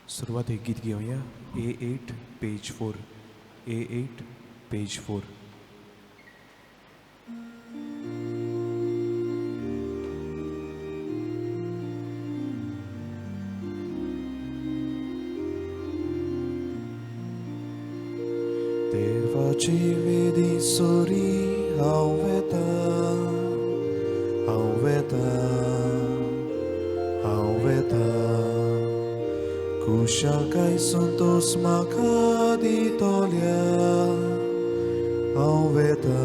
सुरुवात एक गीत घेऊया. A8 page 4. A8 page 4. देवाची वेदी सोरी हांव वेता कुशाल काय संतोष म्हाका दितोल्या हांव वेता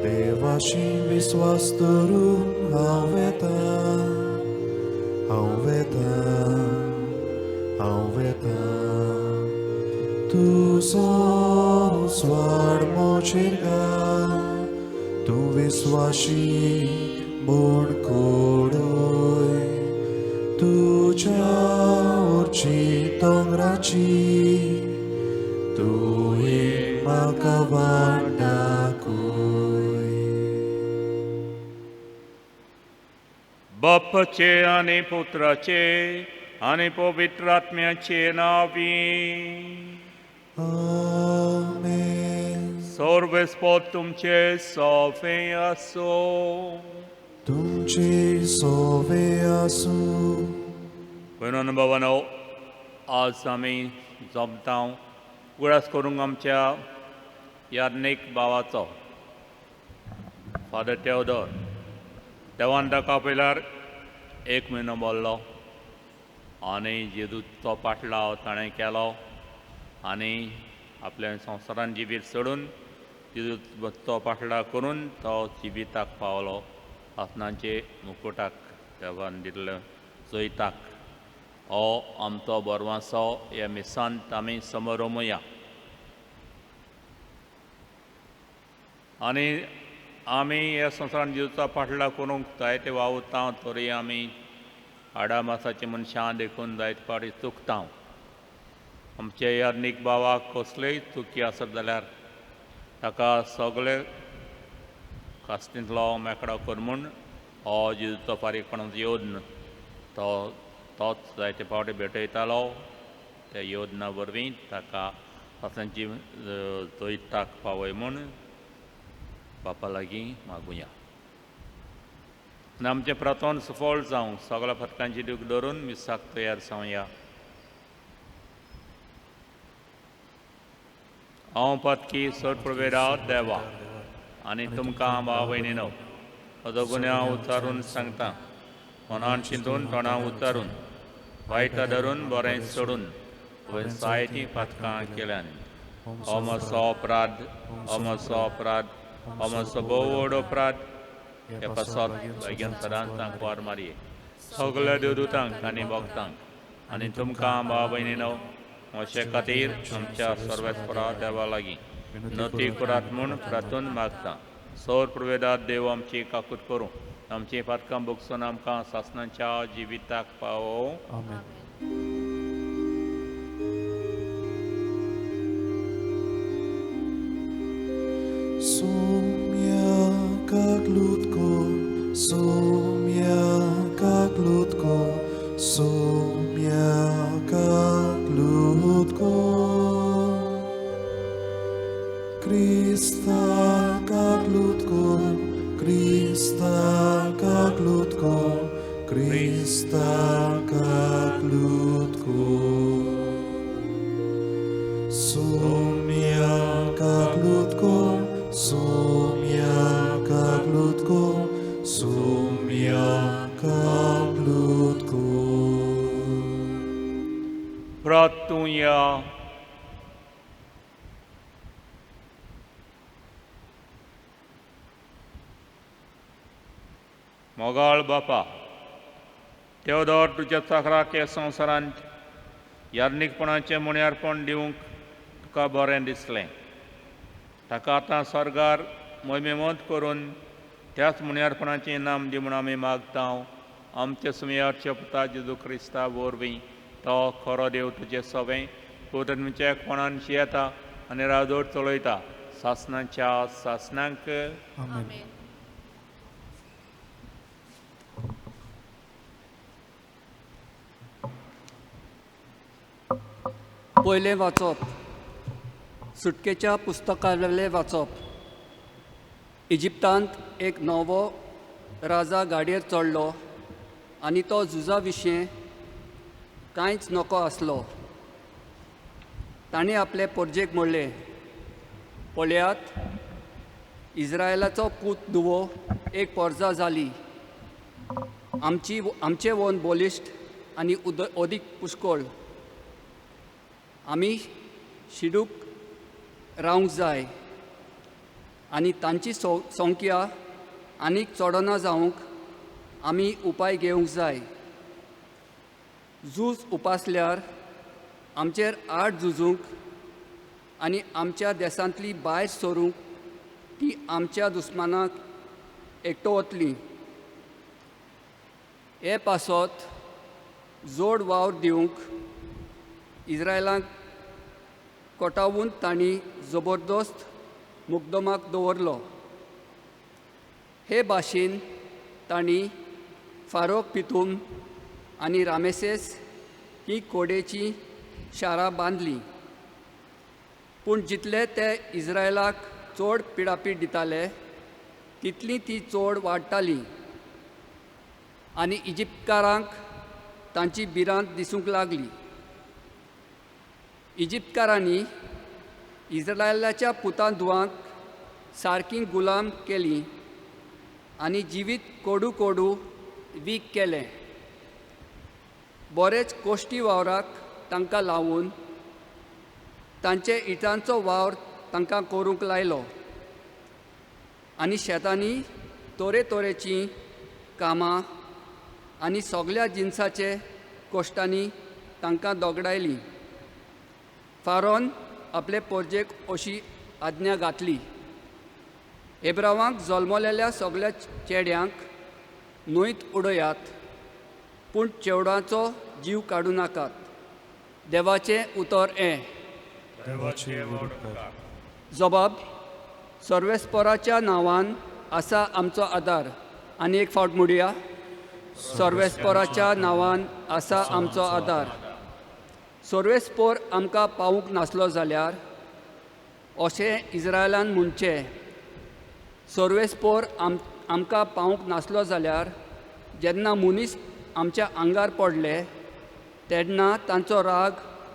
देवाशी विश्वास दवरून हांव वेता तुजो स्वाड मोचेर घाल तूं विश्वासी म्हूण कोडोय तुज्या ओर्ची दोंगराची तुवें म्हाका वाट दाखोय. बापाचे आनी पुत्राचे आनी पवित्र आत्म्याचे नावी. आमेन. सर्वेस्पद तुमचे सोफे असो. तुमचे सोवे आसूं. भयण भावानो, आज आमी जमता उगडास करूंक आमच्या याज्ञिक भावाचो फादर तेवदोर. देवान ताका आपयल्यार 1 म्हयनो बोल्लो आनी जेजूचो पाटलाव ताणें केलो आनी आपल्या संवसारान जिवीत सोडून जेजूचो पाटलाव करून तो जिविताक पावलो. आसनांचे मुकुटाक देवान दिल्ले जैताक. हो आमचो बोरवांसो ह्या मिसांत आमी समोर रमया. आनी आमी ह्या संवसारान जेजूचो पाटलाव करूंक जायते वावुरता तरी आमी आडामासाचे मनशां देखून जायते फावटी चुकता. आमचे याज्ञिक भावाक कसलेय चुकी आसत जाल्यार ताका सगळे कास्तींतलो मेकळो कर म्हूण हो जेजूचो फारीकपणाचो योद्न तोच जायते फावटी भेटयतालो. त्या योजना वरवीं ताका पासांची जैताक पावय म्हूण बापा लागीं मागुया. आनी आमचें प्रार्थना सफळ जावं. सगळ्या पथकांची दूख धरून मिसाक तयार जावया. हांव पथकी सटप्रवेदांत देवा आनी तुमकां भाव भयणीनो म्हजो गुन्यांव उच्चारून सांगता. मनान चिंतून तोंडां उच्चारून वायटा धरून बरें सोडून जायतीं पथकां केल्यान हो म्हजो अपराध हो म्हजो भोव व्हड अपराध. हे पासत बेगीन सदांच वार मारये सगळ्या देवदूतांक आनी भक्तांक आनी तुमकां भाव भयणीनो अशे खातीर आमच्या सर्वेस्परा देवा लागीं विनती करात म्हूण प्रार्थून मागता. सौर प्रवेदांत देव आमची काकूट करूं. आमची पातकां भोगसून आमकां सासणाच्या जिविताक पावो. Somiaka glutko Krista glutko Pratunya मोगाळ बापा तेवदोर तुज्या चाकराक हे संवसारांत याज्ञिकपणाचें मुण्यारपण दिवंक तुका बरें दिसलें. ताका आतां स्वर्गार मोहिमेमोद करून त्याच मुण्यारपणाचें इनाम दी म्हूण आमी मागता. आमचे सुमयाचे पुता जेजू क्रिस्ता वरवीं तो खरो देव तुजें सवें पुतन्याच्या कोणान शियेता आनी राजोड चलयता सासणाच्या सासणांक. पयलें वाचप सुटकेच्या पुस्तकावेलें वाचप. इजिप्तांत एक नवो राजा गाडयेर चडलो आनी तो झुजा विशीं कांयच नको आसलो. ताणें आपले पोरजेक म्हणलें, पळयात, इस्रायलाचो पूत धुवो एक पोरजा जाली. आमचें वन बलिश्ट आनी अदीक पुष्कळ. आमी शिडूक रावंक जाय आनी तांची संख्या आनीक चडना जावंक आमी उपाय घेवंक जाय. झूज उपासल्यार आमचेर आड झुजूंक आनी आमच्या देशांतली भायर सरूंक ती आमच्या दुस्मानाक एकटो वतली. हे पासत जोड वावर दिवंक इस्रायलांक कोटावून तांणी जबरदस्त मुकदमाक दवरलो. हे भाशेन तांणी फारोक पितूम आनी रामेसेस ही कोडेची शारां बांदली. पूण जितले ते इस्रायलाक चड पिडापीड दिताले तितली ती चड वाडटाली आनी इजिप्तकारांक तांची भिरांत दिसूंक लागली. इजिप्तकारांनी इस्रायलाच्या पुतां धुवांक सारकीं गुलाम केलीं आनी जिवीत कोडू कोडू वीक केलें. बरेच कोश्टी वावराक तांकां लावून तांचे इटांचो वावर तांकां करूंक लायलो आनी शेतांनी तोरेतोरेचीं कामां आनी सगळ्या जिन्साचे कोश्टांनी तांकां दोगडायलीं. फारोन आपले पोरजेक अशी आज्ञा घातली, एब्रावांक जल्मलेल्या सगळ्या चेड्यांक न्हंयत उडयात, पूण चेवडांचो जीव काडूं नाकात. देवाचें उतर हें. जबाब सर्वेस्पराच्या नांवान आसा आमचो आदार. आनी एक फावट म्हणुया, सर्वेस्पराच्या नांवान आसा आमचो आदार. सर्वेस्पोर आमकां पावूंक नासलो जाल्यार अशें इस्रायलान म्हणचें. सर्वेस्पोर आमकां पावूंक नासलो जाल्यार जेन्ना मनीस आमच्या आंगार पडले तेन्ना तांचो राग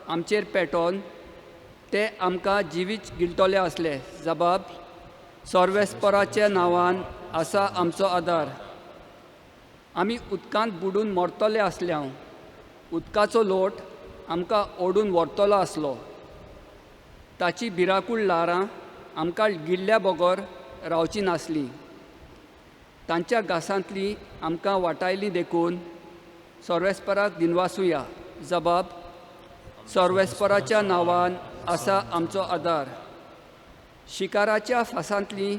आमचेर पेटोवन ते आमकां जिवीत गिळटले आसले. जबाब सर्वेस्पराच्या नांवान आसा आमचो आदार. आमी उदकांत बुडून मरतले आसल्यां उदकाचो लोट आमकां ओडून व्हरतलो आसलो. ताची भिराकूळ ल्हारां आमकां गिल्ल्या बगर रावची नासलीं. तांच्या घासांतलीं आमकां वाटायलीं देखून सर्वेस्पराक दिनवासुया. जबाब सर्वेस्पराच्या नांवान आसा आमचो आदार. शिकाराच्या फासांतलीं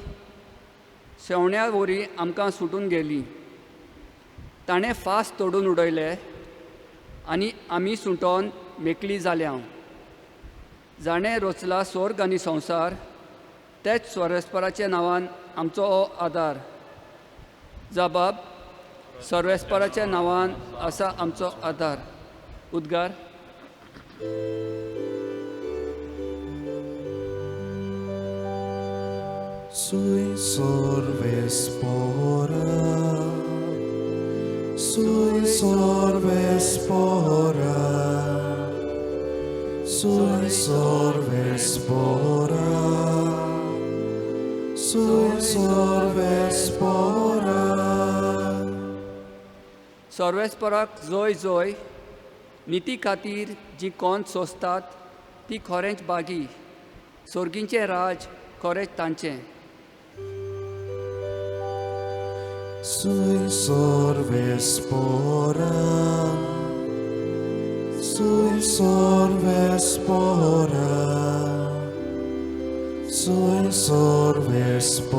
शेवण्या वरी आमकां सुटून गेलीं. ताणें फास तोडून उडयले आनी आमी सुटोन मेकळीं जाल्यां. जाणें रचला स्वर्ग आनी संवसार तेच सर्वेस्पराच्या नांवान आमचो हो आदार. जबाब सर्वेस्पराच्या नांवान आसा आमचो आदार. उद्गार. Sui sorvespora, sui sorvespora, sui sorvespora, sui sorvespora. सर्वेस्पराक जय जय. निती खातीर जी कोंत सोंसतात ती खरेंच बागी. सर्गींचें राज खरेंच तांचें. Sui sorvespora, sui sorvespora, sui sorvespora,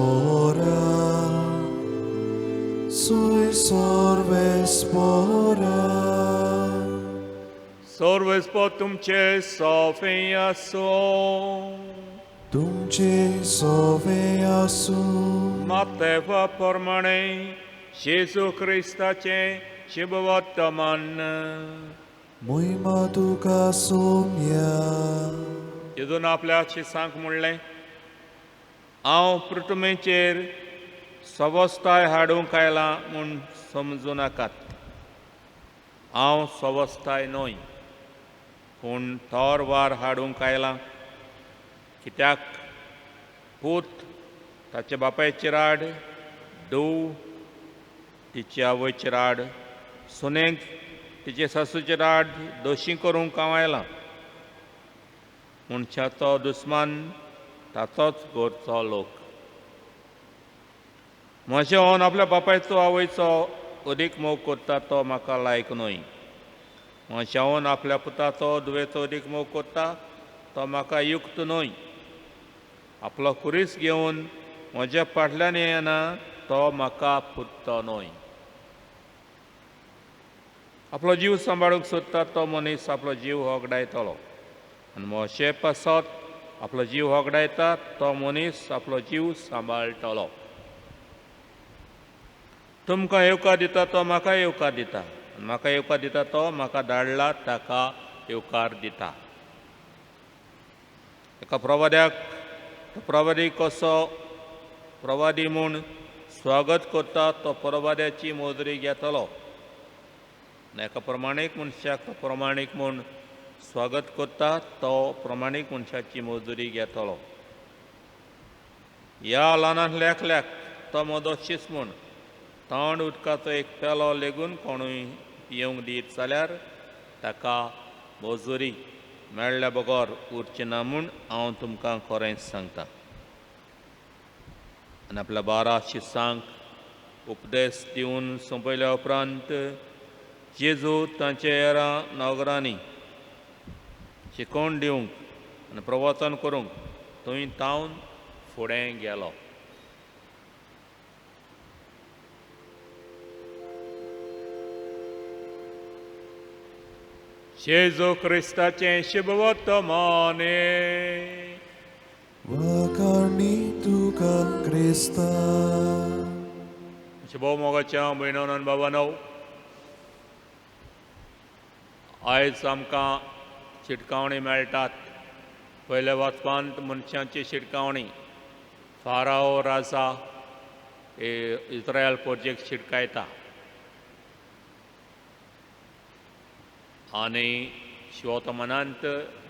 sui sorvespora. Sorvespor तुमचे सोफे आसो. तुमचे सोवे आसू. मातेवा प्रमाणे येशू ख्रिस्ताचे शुभवर्तमान. मोहिमा तुका सोम्या. जेजून आपल्या शिसांक म्हणलें, हांव पृथ्वीचेर सवस्थाय हाडूंक आयलां म्हूण समजूं नाकात. हांव सवस्थाय न्हय, पूण थोर वार हाडूंक आयलां. कित्याक पूत ताच्या बापायची राड, धूव तिचे आवयची राड, सुनेक तिचे सासूची राड दोशी करूंक हांव आयलां. मनशाचो दुस्मान ताचोच घरचो लोक. म्हजे होन आपल्या बापायचो आवयचो अदीक मोग करता तो म्हाका लायक न्हय. म्हज्या होन आपल्या पुताचो धुवेचो अदीक मोग करता तो म्हाका युक्त न्हय. आपलो कुरीस घेवन म्हज्या फाटल्यान येना तो म्हाका पुत्तो न्हय. आपलो जीव सांबाळूंक सोदता तो मनीस आपलो जीव होगडायतलो. आनी मोशे पासत आपलो जीव होगडायता तो मनीस आपलो जीव सांबाळटलो. तुमकां येवकार दिता तो म्हाका येवकार दिता. म्हाका येवकार दिता तो म्हाका धाडला ताका येवकार दिता. एका प्रवाद्याक तो प्रवादी कसो प्रवादी म्हूण स्वागत करता तो प्रवाद्याची मोजरी घेतलो. एका प्रमाणीक मनशाक तो प्रमाणीक म्हूण स्वागत करता तो प्रमाणीक मनशाची मोजरी घेतलो. ह्या ल्हानांतल्याक तो मदतशीस म्हूण थंड उदकाचो एक पेलो लेगून कोणूय पिवंक दीत जाल्यार ताका मोजोरी मेळ्ळ्या बगर उरची ना म्हूण हांव तुमकां खरेंच सांगतां. आनी आपल्या 12 शिसांक उपदेश दिवन सोंपयल्या उपरांत जेजू तांच्या हेरां नोगरांनी शिकोवन दिवंक आनी प्रवचन करूंक थंय तावन फुडें गेलो. जेजू क्रिस्ताचें शुभवर्तमाने. वाकारणी तुका क्रिस्ता. भोव मोगाच्या भयणो आनी भावांनो, आयज आमकां शिटकावणी मेळटात. पयल्या वाचपांत मनशांची शिटकावणी फाराओ राजा इस्रायल पोरजेक शिटकायता. आनी शिवोतमनांत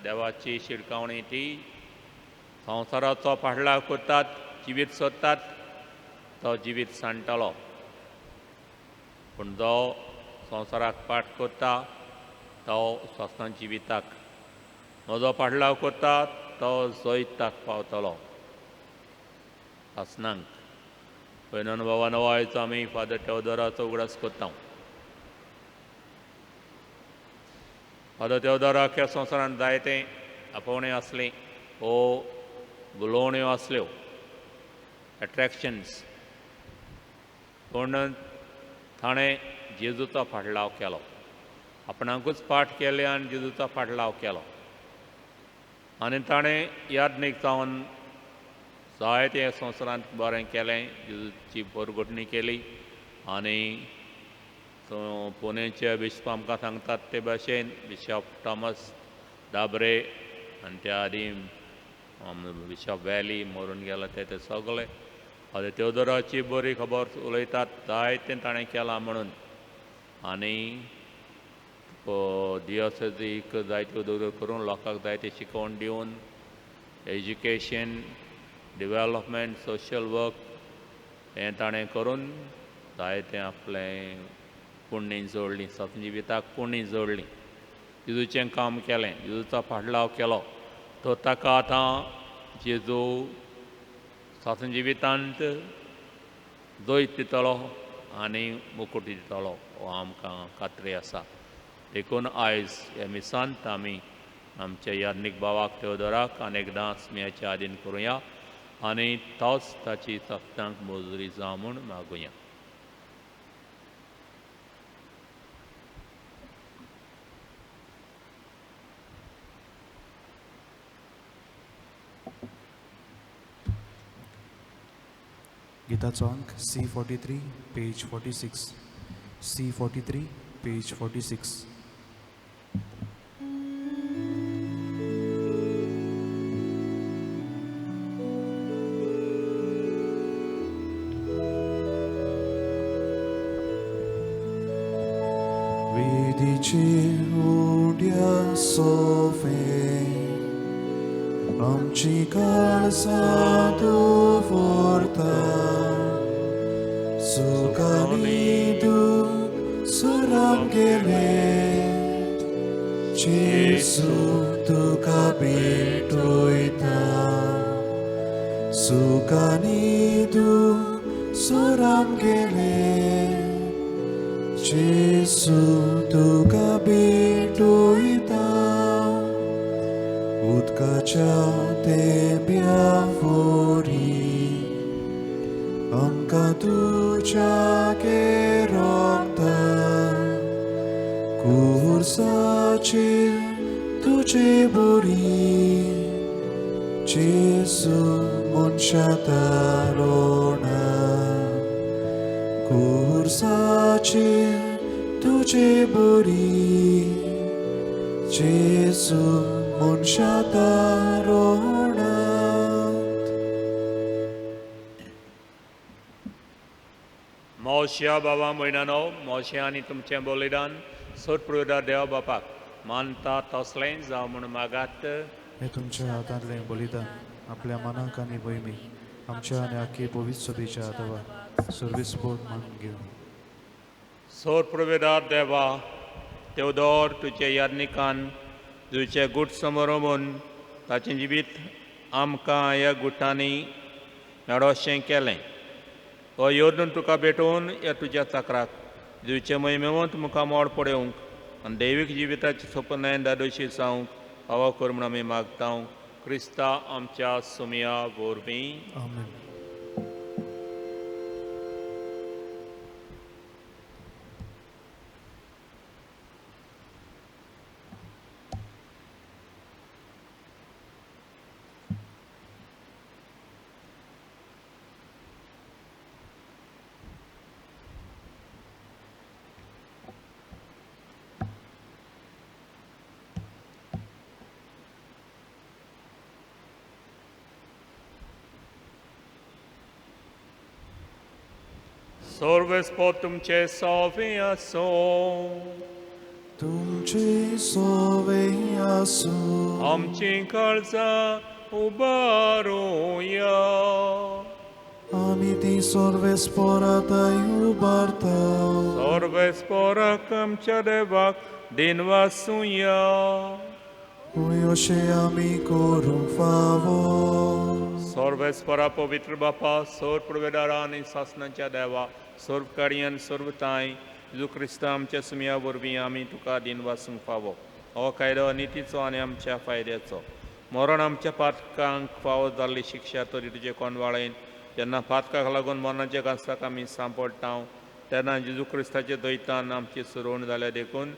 देवाची शिडकावणी ती संवसाराचो पाठलाव करतात, जिवीत सोदतात, तो जिवीत सांडटलो. पूण जो संवसाराक पाठ करता तो स्वस्तान जिविताक, म्हजो पाठलाव करता तो जैताक पावतलो. सासणांक भयणान भावांनो, आयज आमी फादर तेवदोराचो उगडास करता. फादर तेवदोराक ह्या संवसारांत जायते आपोवणे आसली, वो बुलोवण्यो आसल्यो, एट्रॅक्शन्स, पूण ताणें जेजूचो फाटलाव केलो. आपणाकूच पाठ केले आनी जेजूचो फाटलाव केलो. आनी ताणें याज्ञीक जावन जायते ह्या संवसारांत बरें केलें, जेजूची परगोटणी केली. आनी पुणेचे बिशप आमकां सांगतात ते भाशेन बिशप थॉमस दाबरे आनी त्या आदी बिशप वॅली मरून गेला ते सगळे फादर तेवदोराची बरी खबर उलयतात, जायतें ताणें केलां म्हणून. आनी दियोसेजीक जायत्यो उदोरगो करून लोकांक जायते शिकोवन दिवन एज्युकेशन, डिवेलॉपमेंट, सोशियल वर्क हें ताणें करून जायतें आपलें पुण्य जोडली, स्वतंत्र जिविताक पुण्य जोडली, जेजूचें काम केलें, जेजूचो फाटलाव केलो. तो ताका आतां जेजू स्वतंत्र जिवितांत जैत दितलो आनी मुकूट दितलो, हो आमकां खात्री आसा. देखून आयज ह्या मिसांत आमी आमच्या याज्ञीक भावाक तेवदोराक आनी एकदां स्मियाचें आदीन करुया आनी तोच ताची सप्तांक मोजरी जावं म्हूण मागुया. गिताचो अंक C43, पेज 46. C43, page 46. विधीची उड्या सोफे आमची काळजा दवरता सुखानी सुराम गेले जेसू तुका भेटोयता सुखानी सुराम गेले जेसू तुका भेटोयता उदकाच्या तेंब्या वरी आमकां तुज्या गेरोंगता कुर्साचेर तुजे बोरी जेसू मनशा तारोणा कुर्साचेर तुजे बोरी जेसू मनशा तारोणा मोशया बाबा म्हयनानो मोशे आनी तुमचें बलिदान सोदप्रभुदा देवा बापाक मानता तसलें जावं म्हूण मागात. हे तुमच्या हातांतलें बलिदान आपल्या मनाक आनी भयमी आमच्या आनी आख्खे पवित्र सभेच्या आदार सर्विस्पोट मानून घेऊ. सोदप्रभुदा देवा तेवदोर तुजे याज्ञिकान तुजें गुट समोर म्हूण ताचें जिवीत आमकां ह्या गुटांनी मेळोवचें केलें. हो योदून तुका भेटोवन ह्या तुज्या चाकराक तुजे महिमेवंत मुखार मोड पडोवंक आनी दैवीक जिविताचें सपन दादोशी जावंक फावो कर म्हूण आमी मागता. क्रिस्ता आमच्या सुमया वरवीं आमेन. सर्वेस्पोत तुमचे सोवे आसो. तुमचे सोवे आसो. आमची काळजां उबारूया. आमी ती सर्वेस्पोराताय उबारता. सर्वेस्पोराक आमच्या देवाक दिनवासूया. अशें आमी करूंक फावो. सर्वेस्परा पवित्र बापा सोर प्रवेदारा आनी सासनाच्या देवा सर्वकार्यान सर्वताय जेजू क्रिस्ता आमच्या सुमया वरवीं आमी तुका दिन वासूंक फावो. हो कायदो नितीचो आनी आमच्या फायद्याचो. मरण आमच्या पातकांक फावो जाल्ली शिक्षा तरी तुजे कोणवाळेन जेन्ना पातकाक लागून मरणाच्या गांसाक आमी सांपडटा तेन्ना जेजू क्रिस्ताचे दैतान आमची सुरोवण जाल्या देखून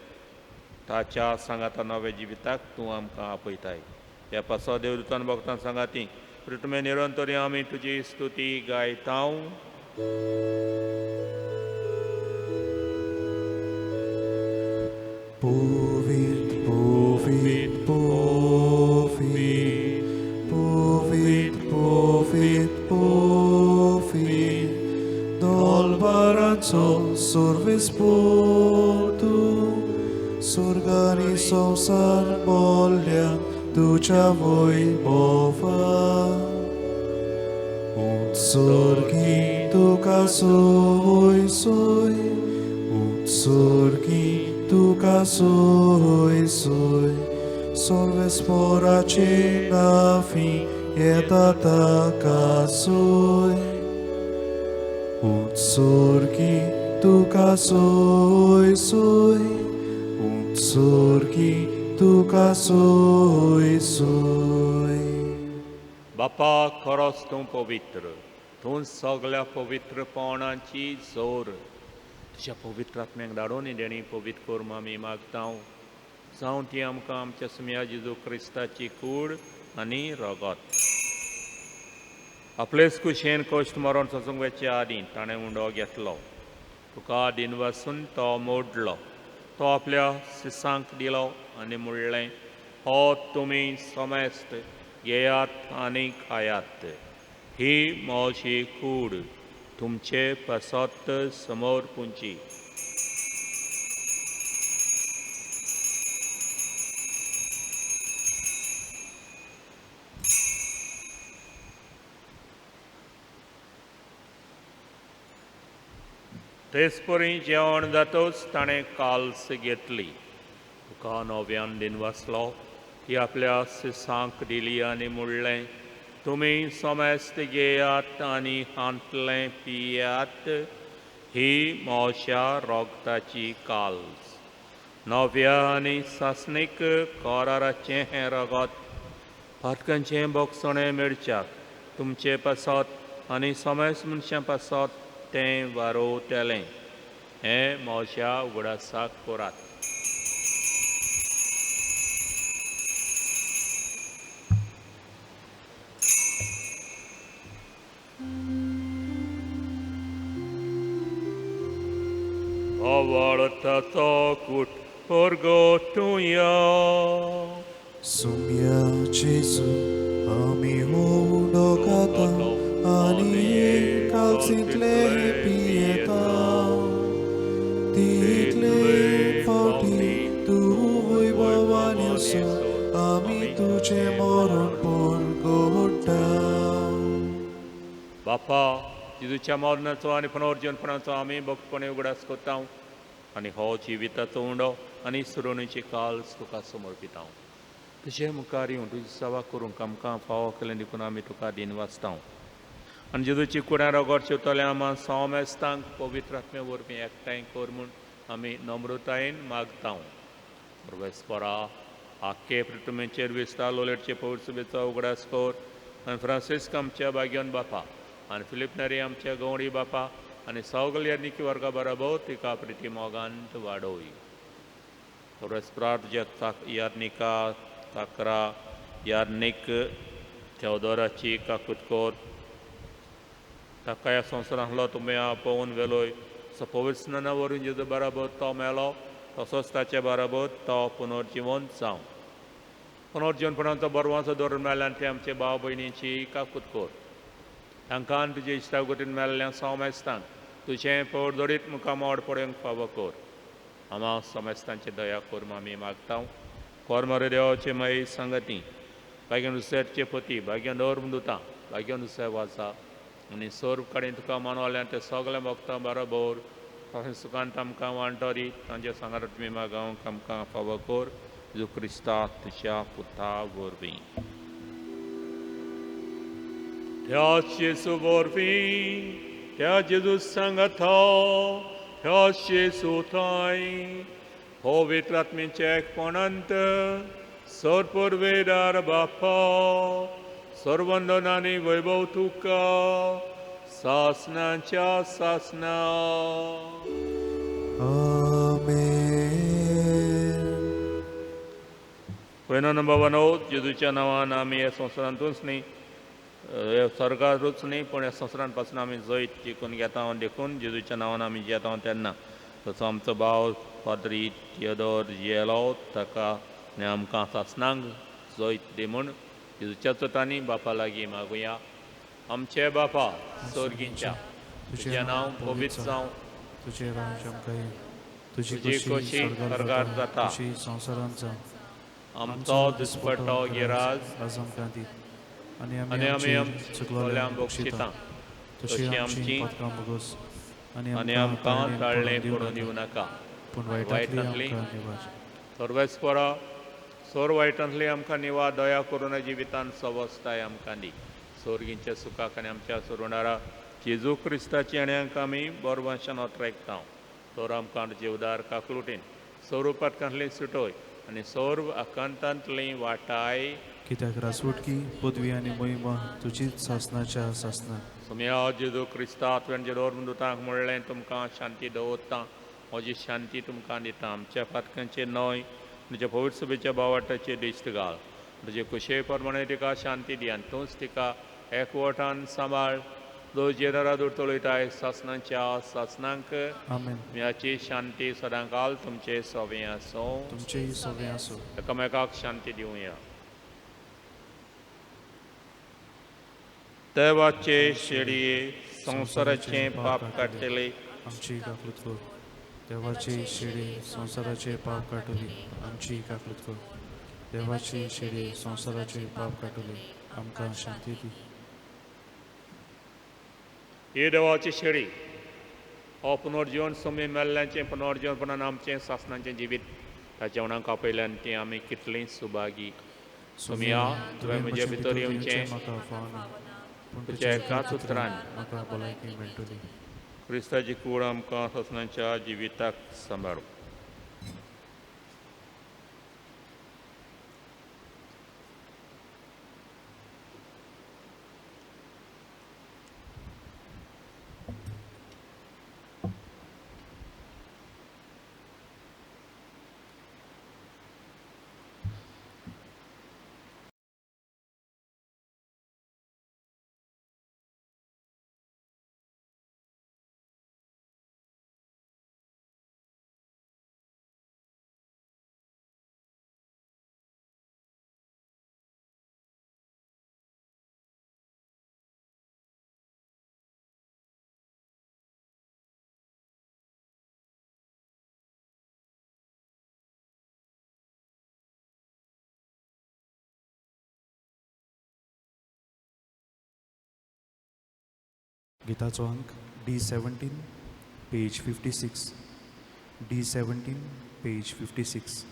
ताच्या सांगाता नव्या जिविताक तूं आमकां आपयताय. ह्या पासो देवदूतान भक्तां सांगाती तुमी निरंतरी आमी तुजी स्तुती गायता. Povit, povit, povit, povit, povit, povit, dolbaranco सर्वेस्पोtu, surgani संसार बोल्या तुझ्या वैभवा. उत्सर्गी तुका सोय सोय, उत्सर्गी तुका सोय सोय, सर्वेस्पोराचे नावी येता ताका सोय. उत्सर्गी तुका सोय सोय, उत्सर्गी तुका सोय सोय. बापा खरोच तूं पवित्र. तूं सगळ्या पवित्रपणाची जोर तुज्या पवित्र आत्म्याक धाडून देणी पवित्र करून आमी मागता. जावं ती आमकां आमच्या सुमया जेजू क्रिस्ताची कूड आनी रगत. आपलेच कुशेन कश्ट मरण सोंसूंक वेचे आदीं ताणें उंडो घेतलो. तुका दिनवासून तो मोडलो. तो आपल्या शिसांक दिलो आनी म्हणलें, हो तुमी समेस्त घेयात आनी खायात. ही मोशी कूड तुमचे पासत समोर पुंची. तेचपरी जेवण जातोच ताणें काल्स घेतली. तुका नव्यान दिन वाचलो ती आपल्या शिसांक दिली आनी म्हणलें, तुमी समेस्त घेयात आनी हांतलें पियात, ही म्हज्या रोगताची काल्स. नव्या आनी सासणीक कोराराचें हें रगत पातकांचें बोगसणें मेळच्याक तुमचे पासत आनी समेस्त मनशां पासत तें वारोवतलें. हें म्हज्या उगडासाक करात. Avartato kut orgotuja. Sumia Jesu, ami houdokata, ani kalsitle pieta. Title pauti, tu voivavanioso, ami tuझे मरण porgota. बापा, जेजूच्या मरणाचो आनी पुनर्जन्मपणाचो आमी भक्तपणे उगडास करता आनी हो जिविताचो उंडो आनी सुरोणीची काल्स तुका समर्पिता. तुजे मुखार येवन तुजी सेवा करूंक आमकां फावो केलें देखून आमी तुका दिन वाचता. आनी जेजूची कुड्यां रगत शिवतले आम्हा सौमेस्तांक पवित्र आत्मे वरवीं एकठांय कर म्हूण आमी नम्रतायेन मागता. सर्वेस्परा आख्खे पृथ्वीचेर विस्तार लोलयेचे पवित्र सभेचो उगडास कर आनी फ्रांसिस्क आमच्या भाग्यवान बापा आनी फिलिप नरी आमच्या गवळी बापा आनी सगळे याज्ञिकी वर्गा बरोबर तिका प्रिती मोगांत वाडोय. सर्वेस्परा तुज्या याज्ञिका ताकरा याज्ञिक थेवदोराची काकूत कर. ताका ह्या संवसारांतलो तुमी आपोवन वेलोय सो पवित्र स्नाना वरून जेजू बरोबर तो मेलो तसोच ताचे बरोबर तो पुनर्जिवन जावं. पुनर्जीवनपणाचो बरवांचो धरून मेळ्ळ्यान ते आमचे भाव भयणीची काकूत कर. तांकां तुजे इश्टागतीन मेळ्ळ्या सौमेस्तांक तुजें पडदडीत मुखार मोड पडोवंक फावो कर. आम्हा समेस्तांची दया कर म्हूण आमी मागता. कोरमरे देवाचे माई संगती भाग्यान दुसऱ्याचे पती भाग्यान दौरमुदुतां भाग्यान दुसऱ्या वाचा आनी सर्व कडेन तुका मानवल्यान ते सगळे भक्तां बरोबर सुखांत आमकां वांटो दी. तांचे सांगार तुमी मागोवंक आमकां फावो कर. जेजू क्रिस्ता तुज्या पुता वरवीं. त्या जेजू वरवीं त्या जेजू सांगाता त्या जेजू थंय पवित्र आत्म्याचे एकपणांत सर्वेदार बापा सर्वंदन आनी वैभव तुका सासनाच्या सासना. पयलो नंबर जेजूच्या नांवान आमी ह्या संवसारांतूच न्ही सर्गारूच न्ही पूण ह्या संवसारांत पासून आमी जैत जिखून घेता देखून जेजूच्या नांवान आमी जेता तेन्ना तसो आमचो भाव पाद्री थियोदोर जियेलो ताका आमकां सासणांक जैत दी म्हूण जेजूच्या चोतांनी बापा लागीं मागुया. आमचे बापा स्वर्गींच्या तुजें नांव पवित्र जावं. तुजें राज्य आमकां येवं. तुजी तुजी खोशी स्वर्गांत जाता तशी संवसारांत जावं. आमचो दिसपट्टो गिराज आज आमकां दी आनी आमी आमची चुकलोल्यांक बक्षिता तशी आमची पथकां बोगोस आनी आमकां ताळ्ळें पडूं दिवं नाका पूण वायटांतली वायटांतली निवाज. सर्वेस्परा सोर वायटांतली आमकां निवा दया करून जिवितांत सवस्ताय आमकां दी. सोर्गींच्या सुखाक आनी आमच्या सोरुणारा जेजू क्रिस्ताची आण्याक आमी बरवाशान ओतरेकता. सोर आमकां जीवदार काकलुटीन स्वरुपांतली सुटोय आनी सोर्व आकांतांतली वाटाय. कित्याक रासवटकी पदवी आनी मोहिमा तुजीच सासनाच्या सासना. सुम्या जेजू क्रिस्ता तुवें जेडोर मुदुतांक म्हणलें तुमकां शांती दवरता म्हजी शांती तुमकां दिता. आमच्या फातकांचे न्हय तुज्या पवित्र सभेच्या बावाटाचे दिश्ट घाल. तुजे कुशे प्रमाणे तिका शांती दी आनी तूंच तिका एकवटान सांबाळ. दो जेदरा दुर्तोळयताय सासनाच्या सासनांक आमेन. म्याची शांती सदांकाल तुमचे सवें आसूं. तुमचेय सवें आसूं. एकामेकाक शांती दिवया. देवाचे शेडये संवसाराचे पाप काडटले आमची काकलूत कर. देवाची शेडी संवसाराचे पाप काटली आमची काकलूत कर. देवाची शेडी संवसाराचे पाप काटली आमकां शांती दी. हे देवाची शेडी हो पुनर्जीवन सुमी मेल्ल्यांचें पुनर्जीवनपणान आमचें सासणाचें जिवीत ह्या जेवणाक आपयल्यान ती आमी कितलीं सुभागी तुमी या तुवें म्हजे भितर येवचें म्हाका फावना पूण तुज्या एकाच उतरान उतरान म्हाका भलायकी मेळटली. क्रिस्ताची कूड आमकां सासणाच्या जिविताक सांबाळू. गिताचो अंक D17 page 56. D17 page 56.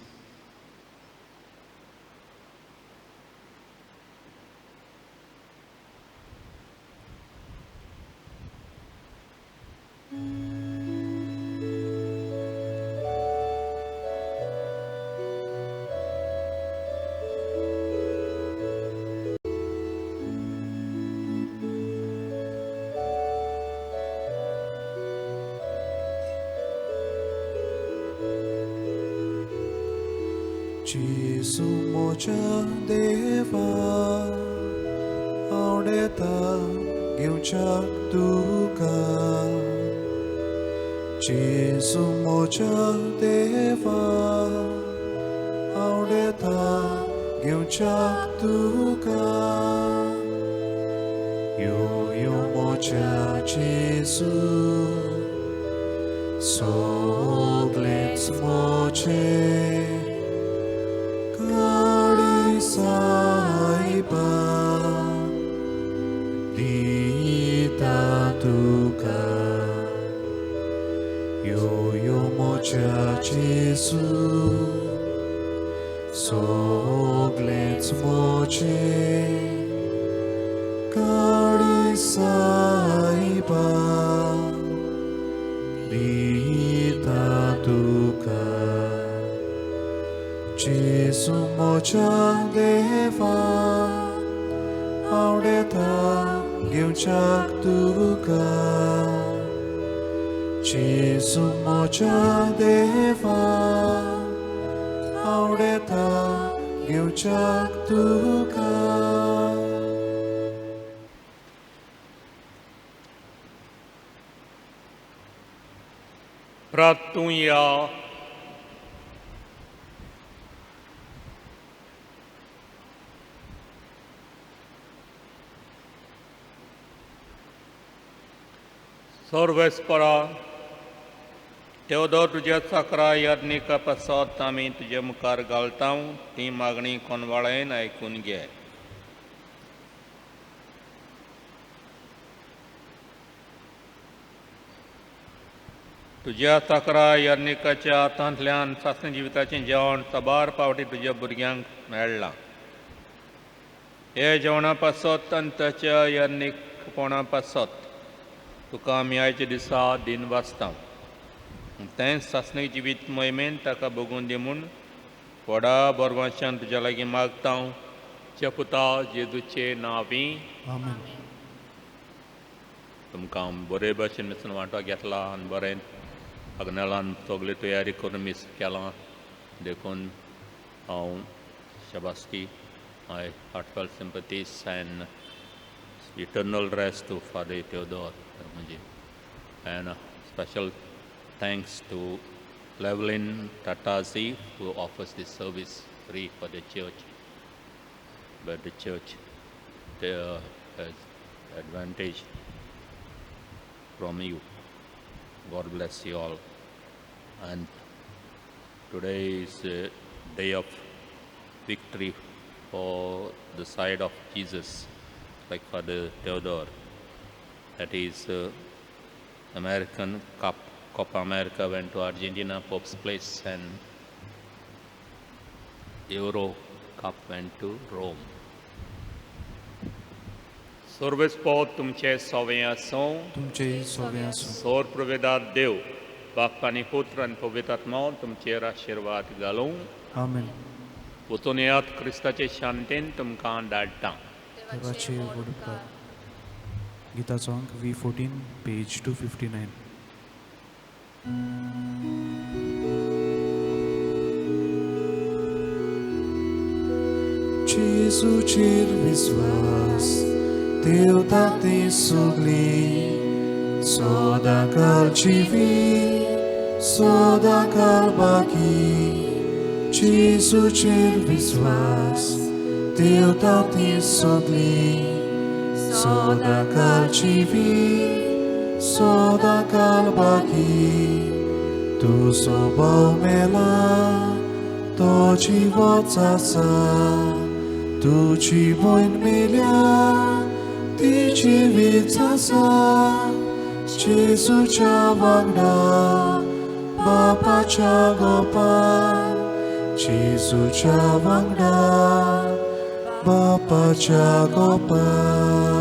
Gesù moja deva audeta giuchak tuka. Gesù moja deva audeta giuchak tuka. Yo moja Gesù soglets moche saiba dita tuka. Yo moja Gesù soglets moche kari saiba dita tuka. Gesù moja deva audeta giuchak tuka. Gesù moja deva audeta giuchak tuka. Ratunya सर्वेस्परा तेवदो तुज्या साकरा याज्ञिका पासत आमी तुजे मुखार घालता ती मागणी कोनवाळेन आयकून घे. तुज्या साकरा याज्ञिकाच्या हातांतल्यान सासणी जिविताचें जेवण साबार पावटी तुज्या भुरग्यांक मेळ्ळां. हे जेवणा पासत आनी ताच्या याज्ञिकपणा पासत तुका आमी आयच्या दिसा दिन वाचता. तें सासणी जिवीत मोहिमेन ताका बगून दी म्हूण व्हडा बोरवांच्यान तुज्या लागीं मागता च्या पुता जेजूचे नांवी. आमेन. तुमकां बरे भाशेन मिसून वांटो घेतला आनी बरें अग्नेलान सगळी तयारी करून मीस केलां देखून हांव शाबासकी माय heartfelt sympathies and eternal rest to Father Theodore Dharmaji. And special thanks to Evelyn Tatazi who offers this service free for the church. But the church has advantage from you. God bless you all. And today is a day of victory for the side of Jesus, like Father Theodore. That is American Cup Copa America went to Argentina, Pope's place, and Euro Cup went to Rome. Survespod तुमचे सोवे असो, तुमचे सोवे असो. सोर प्रवेदात देव, बाप आणि पुत्र आणि पवित्र आत्मा तुमचे आशीर्वाद घालूं. आमेन. पुतुनियात क्रिस्ताचे शांतीन तुमकां धाडटा. देवाचे वडपकार. Gita song V14 page 259. Jesu'चेर विश्वास देवता ते सोगली सदांकाळची सदांकाळ बाकी. Jesu'चेर विश्वास देवता ते सोगली सदांकाळची सदांकाळ बाकी. तू स्वभाव मेला तो जिवोच आसा, तुझी भयण मेल्या ती जिवीत आसा. जेजूच्या वांगडा बापाच्या गोपान, जेजूच्या वांगडा बापाच्या गोपान.